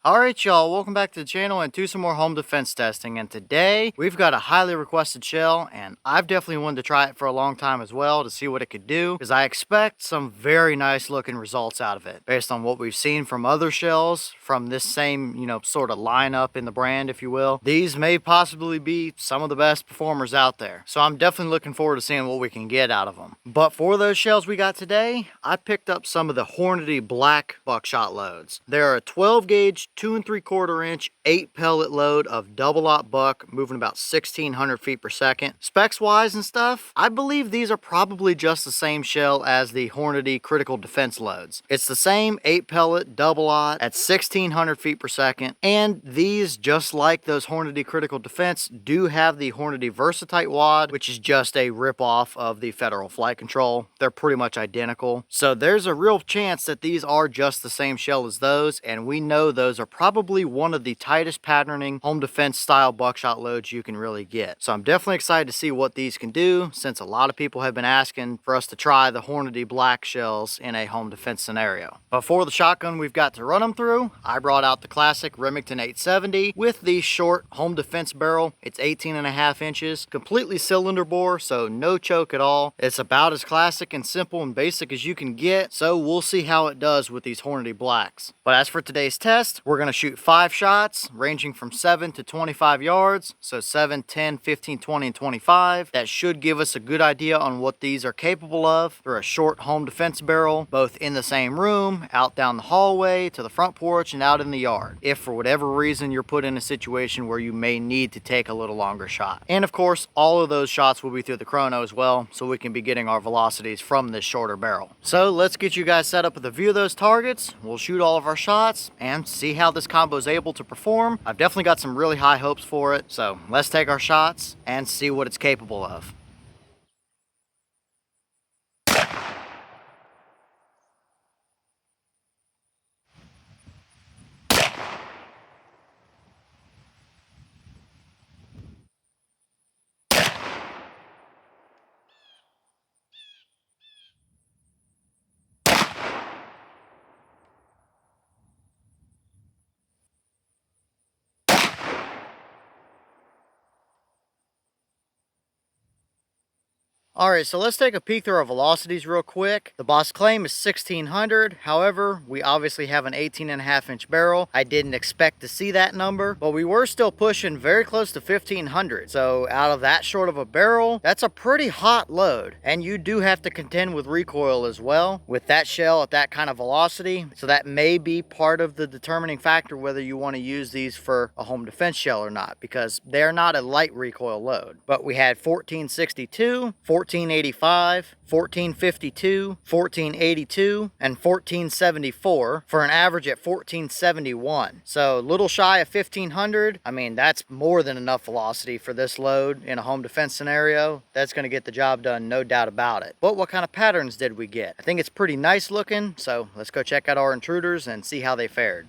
Alright y'all, welcome back to the channel and to some more home defense testing. And today we've got a highly requested shell, and I've definitely wanted to try it for a long time as well to see what it could do, because I expect some very nice looking results out of it based on what we've seen from other shells from this same, sort of lineup in the brand, if you will. These may possibly be some of the best performers out there, so I'm definitely looking forward to seeing what we can get out of them. But for those shells we got today, I picked up some of the Hornady BLACK buckshot loads. They're a 12 gauge 2 3/4 inch 8 pellet load of double aught buck, moving about 1600 feet per second. Specs wise and stuff, I believe these are probably just the same shell as the Hornady critical defense loads. It's the same 8 pellet double aught at 1600 feet per second, and these, just like those Hornady critical defense, do have the Hornady Versatite wad, which is just a rip off of the Federal Flight Control. They're pretty much identical, so there's a real chance that these are just the same shell as those, and we know those are probably one of the tightest patterning home defense style buckshot loads you can really get. So I'm definitely excited to see what these can do, since a lot of people have been asking for us to try the Hornady BLACK shells in a home defense scenario. But for the shotgun we've got to run them through, I brought out the classic Remington 870 with the short home defense barrel. It's 18.5 inches, completely cylinder bore, so no choke at all. It's about as classic and simple and basic as you can get, so we'll see how it does with these Hornady BLACKs. But as for today's test, we're going to shoot 5 shots ranging from 7 to 25 yards, so 7, 10, 15, 20, and 25. That should give us a good idea on what these are capable of through a short home defense barrel, both in the same room, out down the hallway, to the front porch, and out in the yard, if for whatever reason you're put in a situation where you may need to take a little longer shot. And of course, all of those shots will be through the chrono as well, so we can be getting our velocities from this shorter barrel. So let's get you guys set up with a view of those targets. We'll shoot all of our shots and see how this combo is able to perform. I've definitely got some really high hopes for it, so let's take our shots and see what it's capable of. Alright, so let's take a peek through our velocities real quick. The boss claim is 1600. However, we obviously have an 18.5 inch barrel. I didn't expect to see that number, but we were still pushing very close to 1500. So out of that short of a barrel, that's a pretty hot load. And you do have to contend with recoil as well with that shell at that kind of velocity. So that may be part of the determining factor whether you want to use these for a home defense shell or not, because they're not a light recoil load. But we had 1462, 1485, 1452, 1482, and 1474 for an average at 1471. So a little shy of 1500. I mean, that's more than enough velocity for this load in a home defense scenario. That's going to get the job done, no doubt about it. But what kind of patterns did we get? I think it's pretty nice looking, so let's go check out our intruders and see how they fared.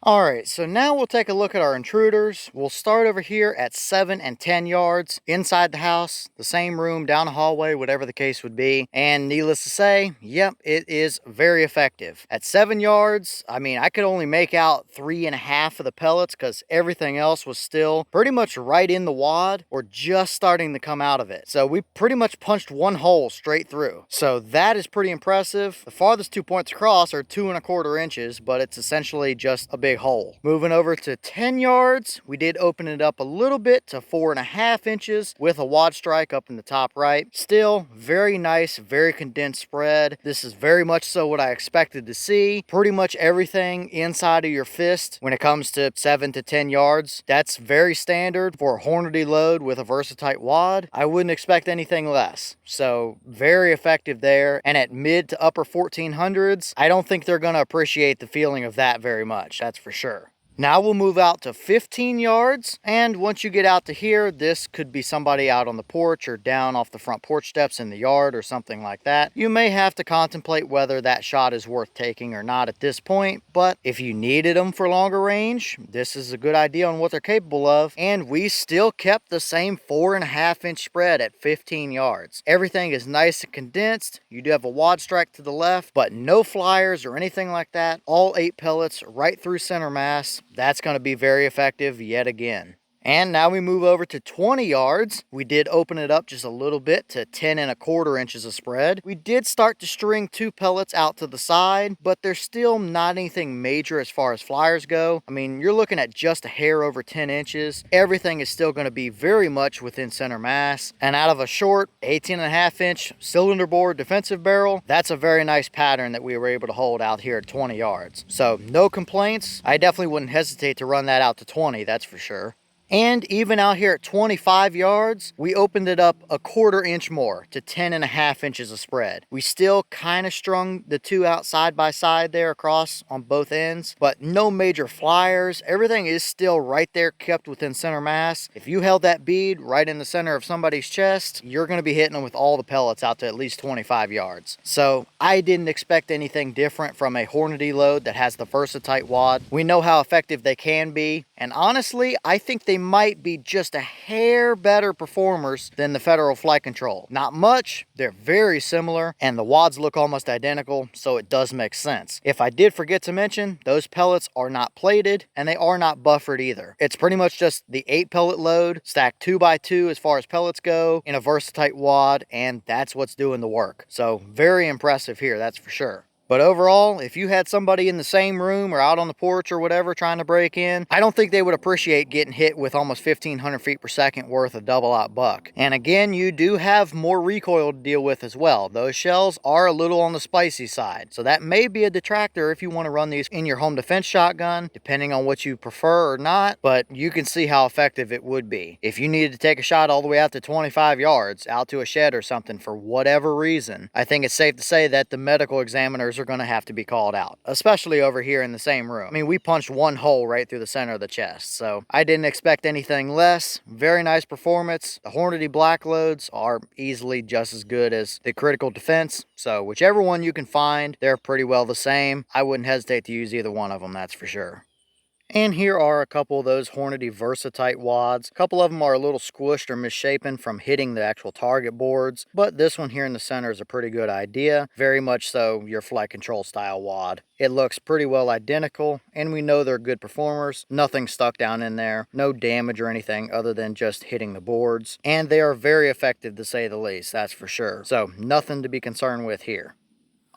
Alright, so now we'll take a look at our intruders. We'll start over here at 7 and 10 yards inside the house, the same room, down the hallway, whatever the case would be. And needless to say, yep, it is very effective. At 7 yards, I mean, I could only make out 3.5 of the pellets because everything else was still pretty much right in the wad or just starting to come out of it. So we pretty much punched one hole straight through. So that is pretty impressive. The farthest 2 points across are 2.25 inches, but it's essentially just a big hole. Moving over to 10 yards, we did open it up a little bit to 4.5 inches with a wad strike up in the top right. Still very nice, very condensed spread. This is very much so what I expected to see. Pretty much everything inside of your fist when it comes to 7 to 10 yards. That's very standard for a Hornady load with a Versatite wad. I wouldn't expect anything less. So very effective there. And at mid to upper 1400s, I don't think they're going to appreciate the feeling of that very much. That's for sure. Now we'll move out to 15 yards, and once you get out to here, this could be somebody out on the porch or down off the front porch steps in the yard or something like that. You may have to contemplate whether that shot is worth taking or not at this point, but if you needed them for longer range, this is a good idea on what they're capable of, and we still kept the same 4.5 inch spread at 15 yards. Everything is nice and condensed. You do have a wad strike to the left, but no flyers or anything like that. All 8 pellets right through center mass. that's going to be very effective yet again. And now we move over to 20 yards. We did open it up just a little bit to 10¼ inches of spread. We did start to string 2 pellets out to the side, but there's still not anything major as far as flyers go. I mean, you're looking at just a hair over 10 inches. Everything is still going to be very much within center mass. And out of a short 18.5-inch cylinder bore defensive barrel, that's a very nice pattern that we were able to hold out here at 20 yards. So no complaints. I definitely wouldn't hesitate to run that out to 20, that's for sure. And even out here at 25 yards, we opened it up a 1/4 inch more to 10.5 inches of spread. We still kind of strung the 2 out side by side there across on both ends, but no major flyers. Everything is still right there, kept within center mass. If you held that bead right in the center of somebody's chest, you're going to be hitting them with all the pellets out to at least 25 yards. So I didn't expect anything different from a Hornady load that has the Versatite wad. We know how effective they can be, and honestly, I think they might be just a hair better performers than the Federal Flight Control. Not much, they're very similar, and the wads look almost identical, so it does make sense. If I did forget to mention, those pellets are not plated, and they are not buffered either. It's pretty much just the 8 pellet load, stacked 2 by 2 as far as pellets go, in a Versatite wad, and that's what's doing the work. So very impressive here, that's for sure. But overall, if you had somebody in the same room or out on the porch or whatever trying to break in, I don't think they would appreciate getting hit with almost 1,500 feet per second worth of double-aught buck. And again, you do have more recoil to deal with as well. Those shells are a little on the spicy side, so that may be a detractor if you want to run these in your home defense shotgun, depending on what you prefer or not, but you can see how effective it would be. If you needed to take a shot all the way out to 25 yards, out to a shed or something for whatever reason, I think it's safe to say that the medical examiners are going to have to be called out, especially over here in the same room. I mean, we punched one hole right through the center of the chest, so I didn't expect anything less. Very nice performance. The Hornady BLACK loads are easily just as good as the critical defense, so whichever one you can find, they're pretty well the same. I wouldn't hesitate to use either one of them, that's for sure. And here are a couple of those Hornady Versatite wads. A couple of them are a little squished or misshapen from hitting the actual target boards, but this one here in the center is a pretty good idea. Very much so your flight control style wad. It looks pretty well identical, and we know they're good performers. Nothing stuck down in there, no damage or anything other than just hitting the boards. And they are very effective to say the least, that's for sure. So nothing to be concerned with here.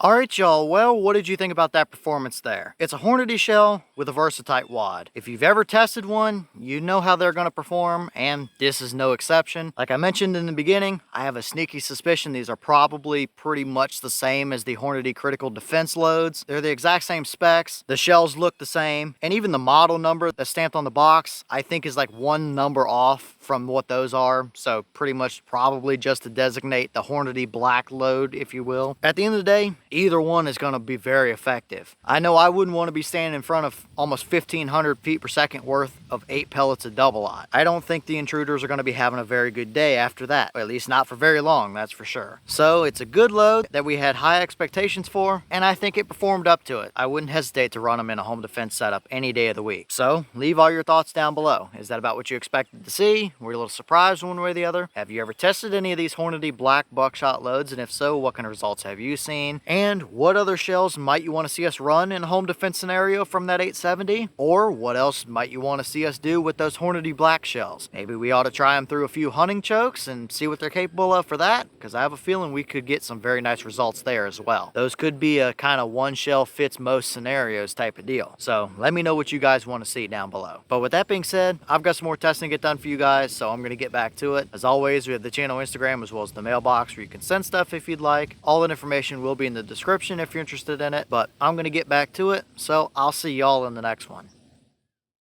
Alright y'all, well, what did you think about that performance there? It's a Hornady shell with a Versatite wad. If you've ever tested one, you know how they're going to perform, and this is no exception. Like I mentioned in the beginning, I have a sneaky suspicion these are probably pretty much the same as the Hornady critical defense loads. They're the exact same specs, the shells look the same, and even the model number that's stamped on the box, I think is like 1 number off from what those are, so pretty much probably just to designate the Hornady BLACK load, if you will. At the end of the day, either one is going to be very effective. I know I wouldn't want to be standing in front of almost 1,500 feet per second worth of 8 pellets of double-aught. I don't think the intruders are going to be having a very good day after that, or at least not for very long, that's for sure. So it's a good load that we had high expectations for, and I think it performed up to it. I wouldn't hesitate to run them in a home defense setup any day of the week. So leave all your thoughts down below. Is that about what you expected to see? Were you a little surprised one way or the other? Have you ever tested any of these Hornady BLACK buckshot loads, and if so, what kind of results have you seen? And what other shells might you want to see us run in a home defense scenario from that 870? Or what else might you want to see us do with those Hornady BLACK shells? Maybe we ought to try them through a few hunting chokes and see what they're capable of for that, because I have a feeling we could get some very nice results there as well. Those could be a kind of one shell fits most scenarios type of deal. So let me know what you guys want to see down below. But with that being said, I've got some more testing to get done for you guys, so I'm going to get back to it. As always, we have the channel Instagram as well as the mailbox where you can send stuff if you'd like. All that information will be in the description if you're interested in it, but I'm going to get back to it, so I'll see y'all in the next one.